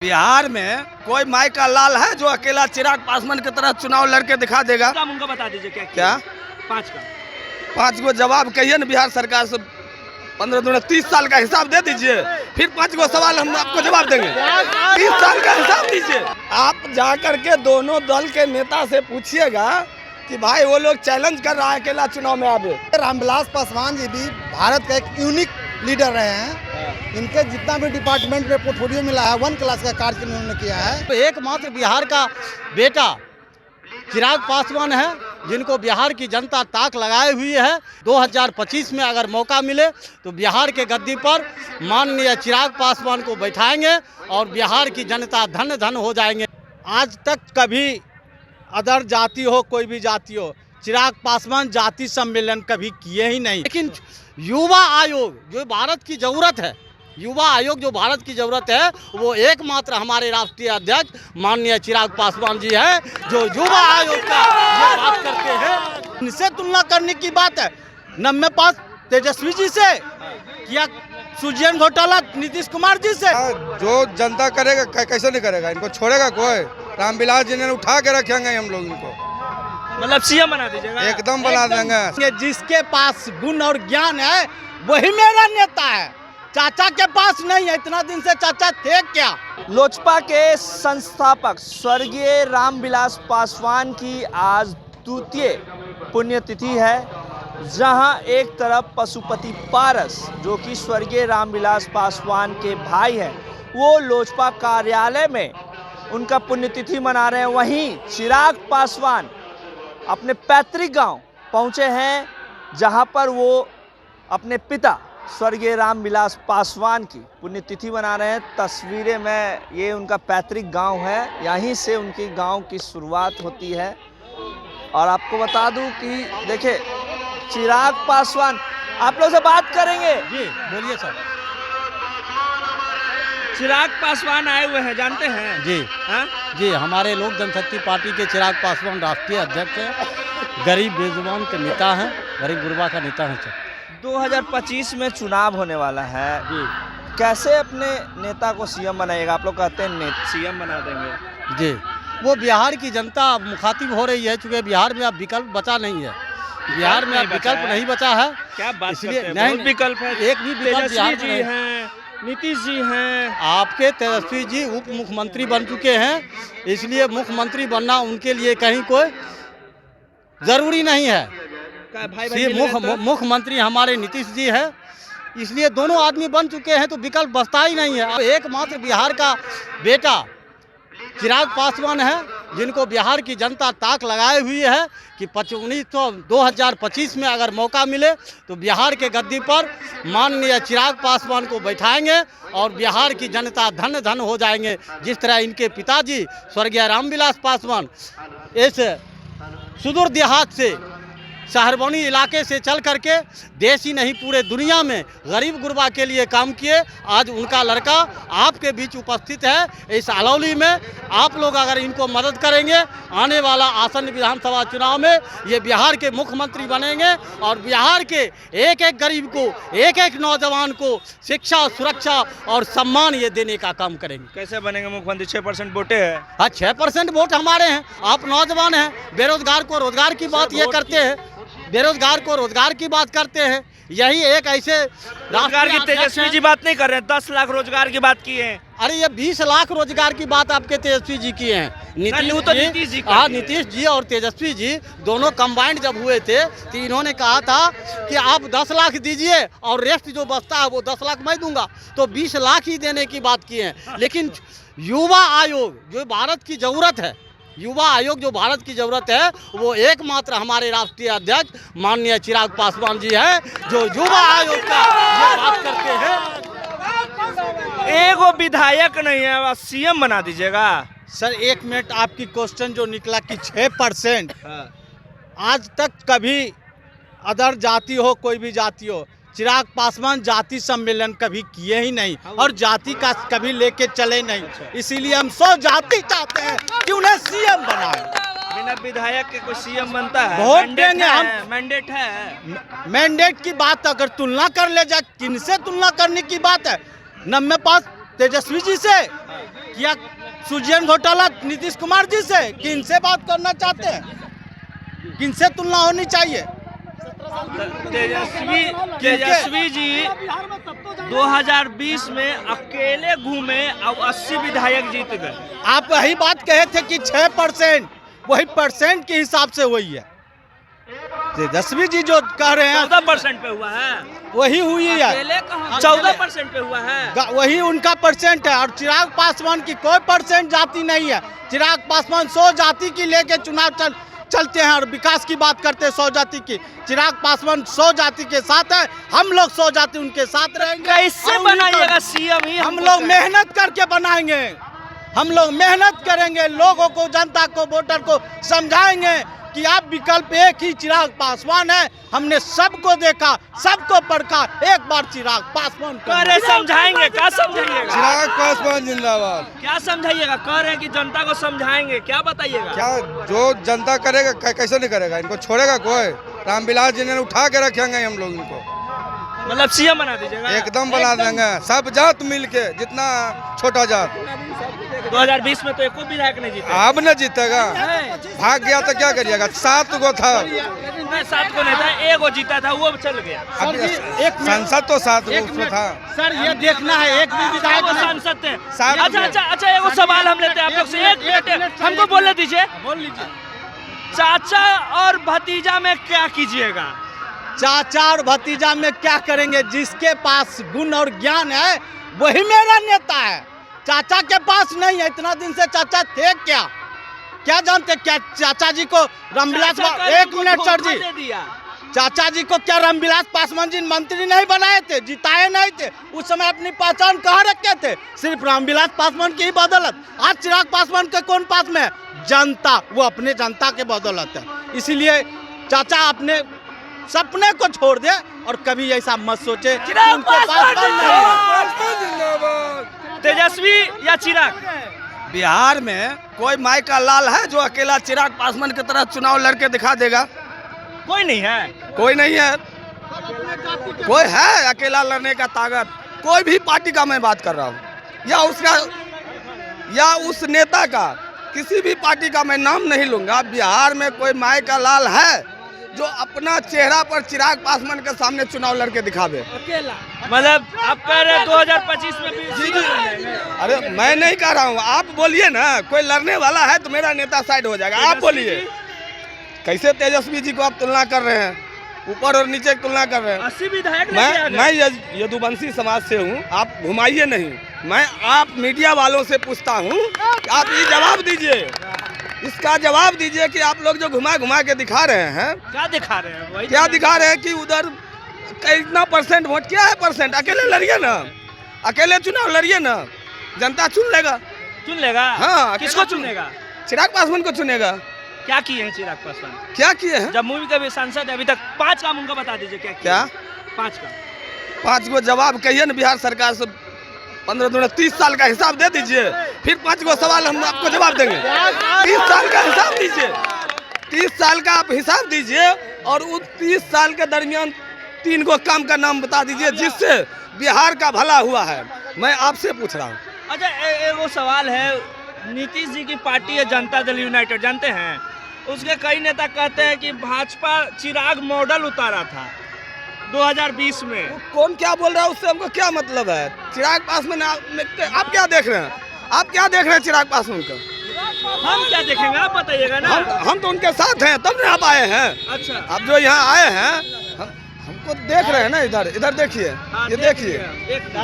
बिहार में कोई माई का लाल है जो अकेला चिराग पासवान की तरह चुनाव लड़के दिखा देगा? उनका बता दीजिए क्या 5 का 5 गो जवाब कहिए न बिहार सरकार से 15-30 साल का हिसाब दे दीजिए, फिर 5 गो सवाल हम आपको जवाब देंगे। 30 साल का हिसाब दीजिए। आप जाकर के दोनों दल के नेता से पूछिएगा कि भाई वो लोग चैलेंज कर रहा है अकेला चुनाव में आवे। रामविलास पासवान जी भी भारत का एक यूनिक लीडर रहे हैं। इनके जितना भी डिपार्टमेंट में पोर्टफोलियो मिला है 1 क्लास का कार्य उन्होंने किया है। तो एकमात्र बिहार का बेटा चिराग पासवान है जिनको बिहार की जनता ताक लगाए हुई है। 2025 में अगर मौका मिले तो बिहार के गद्दी पर माननीय चिराग पासवान को बैठाएंगे और बिहार की जनता धन धन हो जाएंगे। आज तक कभी अदर जाति हो कोई भी जाति हो, चिराग पासवान जाति सम्मेलन कभी किए ही नहीं। लेकिन युवा आयोग जो भारत की ज़रूरत है, युवा आयोग जो भारत की ज़रूरत है, वो एकमात्र हमारे राष्ट्रीय अध्यक्ष माननीय चिराग पासवान जी हैं जो युवा आयोग का ये बात करते हैं। इनसे तुलना करने की बात है न मेरे पास तेजस्वी जी से या सुजैन घोटाला नीतीश कुमार जी से। जो जनता करेगा कैसे नहीं करेगा, इनको छोड़ेगा कोई? रामविलास जी ने उठा के रखेंगे हम लोग इनको, मतलब सीएम बना दीजिएगा? एकदम बना देंगे। जिसके पास गुण और ज्ञान है वही मेरा नेता है, चाचा के पास नहीं है। इतना दिन से चाचा थे क्या? लोजपा के संस्थापक स्वर्गीय रामविलास पासवान की आज 2य पुण्यतिथि है, जहां एक तरफ पशुपति पारस जो कि स्वर्गीय रामविलास पासवान के भाई हैं, वो लोजपा कार्यालय में उनका पुण्यतिथि मना रहे हैं। वहीं चिराग पासवान अपने पैतृक गांव पहुंचे हैं, जहां पर वो अपने पिता स्वर्गीय रामविलास पासवान की पुण्यतिथि मना रहे हैं। तस्वीरें में ये उनका पैतृक गांव है, यहीं से उनकी गांव की शुरुआत होती है। और आपको बता दूं कि देखिए चिराग पासवान, आप लोग से बात करेंगे। जी बोलिए सर। चिराग पासवान आए हुए हैं, जानते हैं? जी हाँ? जी, हमारे लोक जनशक्ति पार्टी के चिराग पासवान राष्ट्रीय अध्यक्ष हैं, गरीब बेजुबान के नेता हैं, गरीब गुरबा का नेता हैं सर। 2025 में चुनाव होने वाला है जी कैसे अपने नेता को सीएम बनाएगा? आप लोग कहते हैं सीएम बना देंगे। जी, वो बिहार की जनता मुखातिब हो रही है, चूँकि बिहार में अब विकल्प बचा नहीं है। बिहार में अब विकल्प नहीं बचा है। क्या बात इसलिए करते हैं? बहुत विकल्प है। एक भी विकल्प बिहार में नहीं। हैं, नीतीश जी हैं। आपके तेजस्वी जी उप मुख्यमंत्री बन चुके हैं, इसलिए मुख्यमंत्री बनना उनके लिए कहीं कोई ज़रूरी नहीं है। मुख्यमंत्री हमारे नीतीश जी है, इसलिए दोनों आदमी बन चुके हैं तो विकल्प बचता ही नहीं है। एकमात्र बिहार का बेटा चिराग पासवान है जिनको बिहार की जनता ताक लगाए हुई है कि 2025 में अगर मौका मिले तो बिहार के गद्दी पर माननीय चिराग पासवान को बैठाएंगे और बिहार की जनता धन धन हो जाएंगे। जिस तरह इनके पिताजी स्वर्गीय रामविलास पासवान इस सुदूर देहात से शहरबौनी इलाके से चल करके देश ही नहीं पूरे दुनिया में गरीब गुरबा के लिए काम किए। आज उनका लड़का आपके बीच उपस्थित है इस अलौली में। आप लोग अगर इनको मदद करेंगे, आने वाला आसन्न विधानसभा चुनाव में ये बिहार के मुख्यमंत्री बनेंगे और बिहार के एक एक गरीब को, एक एक नौजवान को शिक्षा, सुरक्षा और सम्मान ये देने का काम करेंगे। कैसे बनेंगे मुख्यमंत्री? 6% वोटे है। हाँ, 6% वोट हमारे हैं। आप नौजवान हैं, बेरोजगार को रोजगार की बात ये करते हैं, बेरोजगार को रोजगार की बात करते हैं। यही एक ऐसे रोजगार की तेजस्वी जी बात नहीं कर रहे हैं, 10 लाख रोजगार की बात किए हैं। अरे ये 20 लाख रोजगार की बात आपके तेजस्वी जी किए हैं। नीतीश जी हाँ, नीतीश जी और तेजस्वी जी दोनों कंबाइंड जब हुए थे तो इन्होंने कहा था कि आप 10 लाख दीजिए और रेस्ट जो बचता है वो 10 लाख मैं दूंगा, तो 20 लाख ही देने की बात की है। लेकिन युवा आयोग जो भारत की ज़रूरत है, युवा आयोग जो भारत की ज़रूरत है, वो एकमात्र हमारे राष्ट्रीय अध्यक्ष माननीय चिराग पासवान जी हैं जो युवा आयोग का ये बात करते हैं। एगो विधायक नहीं है, सीएम बना दीजिएगा? सर 1 मिनट, आपकी क्वेश्चन जो निकला कि 6%, आज तक कभी अदर जाति हो कोई भी जाति हो, चिराग पासवान जाति सम्मेलन कभी किए ही नहीं और जाति का कभी लेके चले नहीं। इसीलिए हम 100 जाति चाहते हैं कि उन्हें सीएम बनाए। बिना विधायक के कोई सीएम बनता है? वोट देंगे हम। मैंडेट है। मैंडेट की बात अगर तुलना कर ले जाए, किनसे तुलना करने की बात है? न मेरे पास तेजस्वी जी से किया सृजन घोटाला नीतीश कुमार जी से, किनसे बात करना चाहते हैं, किनसे तुलना होनी चाहिए? तेजस्वी जी 2020 में अकेले घूमे और 80 विधायक जीत गए। आप वही बात कहे थे कि 6% वही परसेंट के हिसाब से हुई है। तेजस्वी जी जो कह रहे हैं 14% पे हुआ है, वही हुई है, अकेले कहाँ 14% पे हुआ है, वही उनका परसेंट है। और चिराग पासवान की कोई परसेंट जाति नहीं है। चिराग पासवान 100 जाति की लेके चुनाव चलते हैं और विकास की बात करते हैं 100 जाति की। चिराग पासवान 100 जाति के साथ है, हम लोग 100 जाति उनके साथ रहेंगे। कैसे बनाइएगा सीएम ही? हम लोग मेहनत करके बनाएंगे, हम लोग मेहनत करेंगे, लोगों को, जनता को, वोटर को समझाएंगे कि आप विकल्प एक ही चिराग पासवान है। हमने सबको देखा, सबको परखा, एक बार चिराग पासवान को अरे समझाएंगे, क्या समझाइएगा? चिराग पासवान जिंदाबाद। क्या समझाइएगा? कह रहे हैं कि जनता को समझाएंगे, क्या बताइएगा? क्या जो जनता करेगा कैसे नहीं करेगा? इनको छोड़ेगा कोई? रामविलास जी ने उठा के रखेंगे हम लोग इनको, मतलब सीएम बना दीजिएगा? एकदम बना देंगे, सब जात मिल के, जितना छोटा जात। 2020 में तो एको विधायक नहीं जीता। अब न जीतेगा, भाग गया तो क्या करिएगा? 7 गो था, 7 को नहीं था, 1 गो जीता था, वो चल गया। एक संसद तो 7 गो उसमें था। सर ये देखना है, एक भी विधायक वो नहीं- सांसद थे। साहब अच्छा एगो सवाल हम लेते हैं आप लोग से, 1 मिनट हमको बोलने दीजिए। बोल लीजिए। चाचा और भतीजा में क्या कीजिएगा? चाचा और भतीजा में क्या करेंगे? जिसके पास गुण और ज्ञान है वही मेरा नेता है। चाचा के पास नहीं है, इतना दिन से चाचा थे क्या जानते? क्या चाचा जी को रामविलास, एक मिनट सर जी, दे दिया। चाचा जी को क्या रामविलास पासवान जी मंत्री नहीं बनाए थे, जिताए नहीं थे? उस समय अपनी पहचान कहाँ रखे थे? सिर्फ रामविलास पासवान की ही बदौलत। आज चिराग पासवान के कौन पास में है? जनता, वो अपने जनता के बदौलत है। इसीलिए चाचा अपने सपने को छोड़ दे और कभी ऐसा मत सोचे कि चिराग उनके पास तेजस्वी या चिराग? बिहार में कोई माई का लाल है जो अकेला चिराग पासवान की तरह चुनाव लड़के दिखा देगा? कोई नहीं है। कोई नहीं है। कोई है अकेला लड़ने का ताकत? कोई भी पार्टी का मैं बात कर रहा हूँ, या उसका या उस नेता का, किसी भी पार्टी का मैं नाम नहीं लूंगा। बिहार में कोई माई का लाल है जो अपना चेहरा पर चिराग पासवान के सामने चुनाव लड़के दिखावे? अकेला मतलब आप कह रहे हैं 2025 में भी? जी। अरे मैं नहीं कह रहा हूँ, आप बोलिए ना। कोई लड़ने वाला है तो मेरा नेता साइड हो जाएगा। आप बोलिए, कैसे तेजस्वी जी को आप तुलना कर रहे हैं? ऊपर और नीचे की तुलना कर रहे हैं। 80 विधायक मैं यदुवंशी समाज से हूँ, आप घुमाइए नहीं। मैं आप मीडिया वालों से पूछता हूँ, आप ये जवाब दीजिए, इसका जवाब दीजिए कि आप लोग जो घुमा घुमा के दिखा रहे हैं, क्या दिखा रहे हैं? वही क्या दिखा रहे हैं कि उधर कितना परसेंट वोट? क्या है परसेंट? अकेले लड़िए ना, अकेले चुनाव लड़िए ना, जनता चुन लेगा। चुन लेगा? हाँ, किसको चुनेगा? चिराग पासवान को चुनेगा। क्या किए हैं चिराग पासवान? क्या किए हैं? जम्मू के भी सांसद है, अभी तक 5 काम उनका बता दीजिए। क्या 5 काम? 5 गो जवाब कहिए ना बिहार सरकार से। 15 दूना 30 साल का हिसाब दे दीजिए, फिर 5 गो सवाल हम आपको जवाब देंगे। 30 साल का हिसाब दीजिए, 30 साल का आप हिसाब दीजिए, और उस 30 साल के दरमियान 3 गो काम का नाम बता दीजिए जिससे बिहार का भला हुआ है। मैं आपसे पूछ रहा हूँ। अच्छा वो सवाल है, नीतीश जी की पार्टी है जनता दल यूनाइटेड, जानते हैं? उसके कई नेता कहते हैं कि भाजपा चिराग मॉडल उतारा था 2020 में। कौन क्या बोल रहा है उससे हमको क्या मतलब है? चिराग पासवान आप क्या देख रहे हैं? आप क्या देख रहे हैं चिराग पासवान का? हम क्या देखेंगे, आप बताइएगा ना। हम तो उनके साथ हैं, तब ना आप आए हैं। अच्छा, आप जो यहाँ आए हैं, हमको देख रहे हैं ना, इधर देखिए, ये देखिए,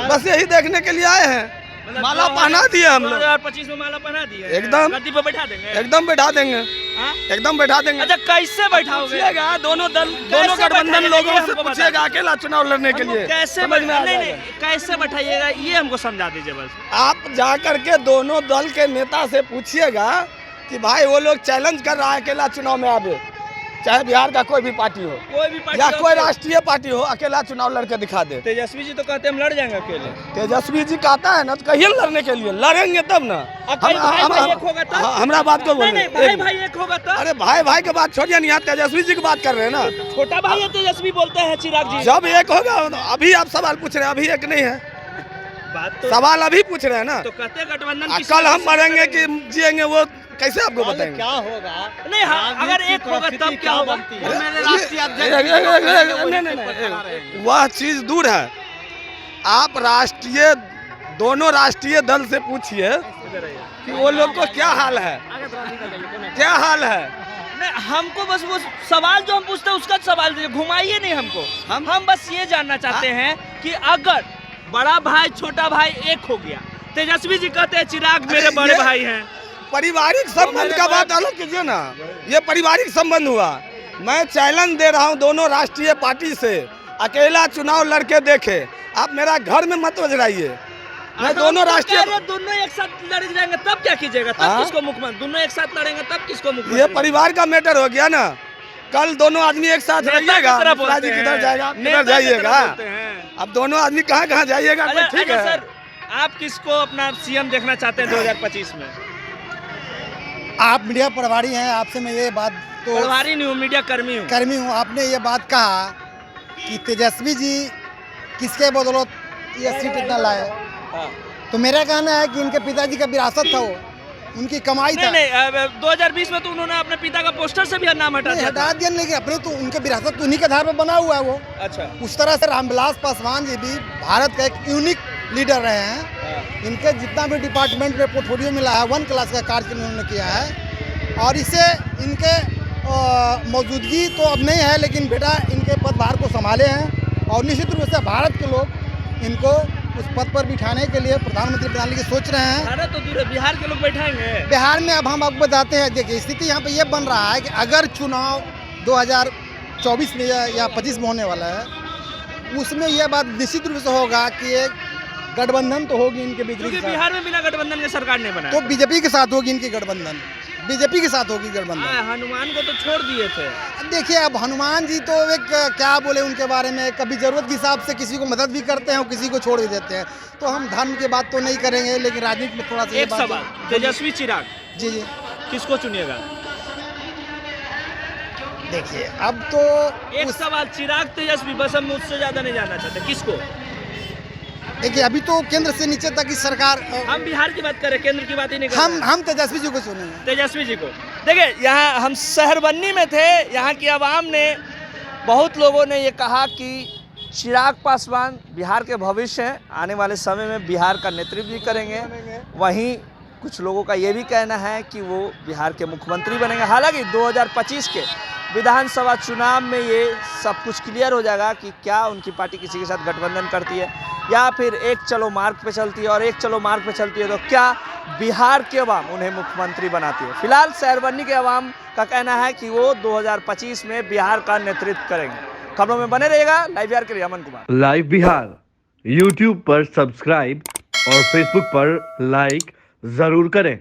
बस यही देखने के लिए आए हैं। माला पहना दिए हम लोग। 2025 में माला पहना दिए, एकदम गद्दी पे बैठा देंगे। एकदम बैठा देंगे, हाँ? एकदम बैठा देंगे। अच्छा कैसे बैठाओगे? पूछिएगा दोनों गठबंधन लोगों से पूछिएगा अकेला चुनाव लड़ने के लिए। कैसे समझ में आ नहीं जाएगा। कैसे बैठाइएगा ये हमको समझा दीजिए बस। आप जा करके दोनों दल के नेता से पूछिएगा कि भाई वो लोग चैलेंज कर रहा है अकेला चुनाव में आवे, चाहे बिहार का कोई भी पार्टी हो, कोई भी पार्टी या हो, कोई राष्ट्रीय पार्टी हो, अकेला चुनाव लड़के दिखा दे। तेजस्वी जी तो कहते हैं हम लड़ जाएंगे अकेले। तेजस्वी जी कहता है ना, तो कहिए लड़ने के लिए, लड़ेंगे तब ना। भाई एक होगा तो? हमरा बात को बोल नहीं, भाई भाई एक होगा तो? अरे भाई के बात छोड़िए, यहाँ तेजस्वी जी की बात कर रहे हैं ना। छोटा भाई है तेजस्वी बोलते हैं चिराग जी। जब एक होगा, अभी आप सवाल पूछ रहे हैं, अभी एक नहीं है। बात तो सवाल अभी पूछ रहे हैं ना। तो कहते हैं गठबंधन की कल हम सीट मरेंगे करेंगे। कि जिएंगे वो कैसे आपको बताएंगे? क्या होगा नहीं हाँ, अगर एक होगा तब क्या होगा? बनती वो है? मेरे राष्ट्रीय नहीं, वह चीज दूर है। आप दोनों राष्ट्रीय दल से पूछिए कि वो लोग को क्या हाल है, क्या हाल है। नहीं, हमको बस वो सवाल जो हम पूछते हैं उसका सवाल दीजिए, घुमाइए नहीं हमको। हम बस ये जानना चाहते हैं कि अगर बड़ा भाई छोटा भाई एक हो गया, तेजस्वी जी कहते हैं चिराग मेरे बड़े भाई हैं। पारिवारिक संबंध का बात अलग कीजिए ना, ये पारिवारिक संबंध हुआ। मैं चैलेंज दे रहा हूँ दोनों राष्ट्रीय पार्टी से, अकेला चुनाव लड़के देखे, आप मेरा घर में मत बजराइए। मैं दोनों राष्ट्रीय दोनों एक साथ लड़ जाएंगे तब क्या कीजिएगा? तब किसको मुख्यमंत्री? दोनों एक साथ लड़ेंगे तब किसको मुख्यमंत्री? ये परिवार का मैटर हो गया ना। कल दोनों आदमी एक साथ रहिएगा, राजी किधर जाएगा, किधर जाइएगा। अब दोनों आदमी कहाँ कहाँ जाइएगा, ठीक है। सर, आप किसको अपना सीएम देखना चाहते हैं 2025 में? आप मीडिया प्रभारी हैं, आपसे मैं ये बात तो प्रभारी नहीं हूँ, मीडिया कर्मी हूँ। आपने ये बात कहा कि तेजस्वी जी किसके बदौलत ये सीट इतना लाए, तो मेरा कहना है कि इनके पिताजी का विरासत था, वो उनकी कमाई था। नहीं, 2020 में तो उन्होंने अपने पिता का पोस्टर से भी नाम हटा दिया, लेकिन अपने तो उनके विरासत तो उन्हीं के आधार पर बना हुआ है वो। अच्छा, उस तरह से रामविलास पासवान जी भी भारत का एक यूनिक लीडर रहे हैं। इनके जितना भी डिपार्टमेंट में पोर्टफोलियो मिला है, 1 क्लास का कार्य इन्होंने किया है। और इससे इनके मौजूदगी तो अब नहीं है, लेकिन बेटा इनके पदभार को संभाले हैं और निश्चित रूप से भारत के लोग इनको उस पद पर बिठाने के लिए प्रधानमंत्री बनाने की सोच रहे हैं। भारत तो दूर है, बिहार के लोग बैठाएंगे। बिहार में अब हम आपको बताते हैं, देखिए स्थिति यहाँ पे ये बन रहा है कि अगर चुनाव 2024 में या 25 में होने वाला है, उसमें यह बात निश्चित रूप से होगा कि एक गठबंधन तो होगी इनके बीच। क्योंकि बिहार में बिना गठबंधन के सरकार नहीं बना, तो बीजेपी के साथ होगी इनकी गठबंधन, बीजेपी के साथ होगी गठबंधन। हनुमान को तो छोड़ दिए थे। देखिए अब हनुमान जी तो एक क्या बोले उनके बारे में, कभी जरूरत के हिसाब से किसी को मदद भी करते हैं और किसी को छोड़ भी देते हैं। तो हम धर्म की बात तो नहीं करेंगे, लेकिन राजनीति में थोड़ा सा एक सवाल, तेजस्वी चिराग जी किसको चुनिएगा? देखिए अब तो एक सवाल, चिराग तेजस्वी, बस हम मुझसे ज्यादा नहीं जानना चाहते, किसको? देखिए अभी तो केंद्र से नीचे तक की सरकार, हम बिहार की बात करें, केंद्र की बात ही नहीं कर रहे। हम तेजस्वी जी को चुनेंगे। तेजस्वी जी को। देखिए यहाँ हम शहरबन्नी में थे, यहाँ की आवाम ने, बहुत लोगों ने ये कहा कि चिराग पासवान बिहार के भविष्य हैं, आने वाले समय में बिहार का नेतृत्व भी करेंगे। वहीं कुछ लोगों का ये भी कहना है कि वो बिहार के मुख्यमंत्री बनेंगे। हालांकि 2025 के विधानसभा चुनाव में ये सब कुछ क्लियर हो जाएगा कि क्या उनकी पार्टी किसी के साथ गठबंधन करती है या फिर एक चलो मार्ग पे चलती है, और एक चलो मार्ग पे चलती है तो क्या बिहार के अवाम उन्हें मुख्यमंत्री बनाती है। फिलहाल शहरबन्नी के अवाम का कहना है कि वो 2025 में बिहार का नेतृत्व करेंगे। खबरों में बने रहेगा। लाइव बिहार के लिए अमन कुमार। लाइव बिहार यूट्यूब पर सब्सक्राइब और फेसबुक पर लाइक जरूर करें।